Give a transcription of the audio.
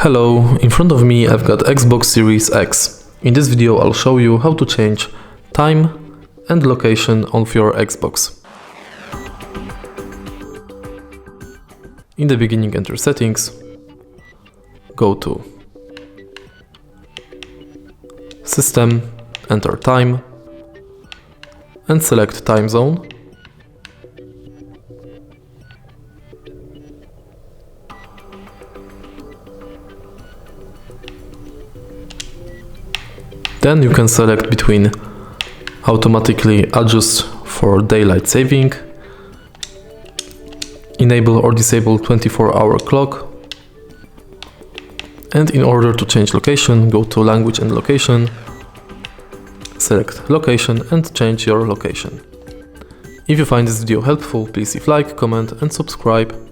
Hello, in front of me I've got Xbox Series X. In this video I'll show you how to change time and location of your Xbox. In the beginning, enter settings, go to system, enter time and select time zone. Then you can select between automatically adjust for daylight saving, enable or disable 24-hour clock, and in order to change location, go to language and location, select location and change your location. If you find this video helpful, please leave like, comment and subscribe.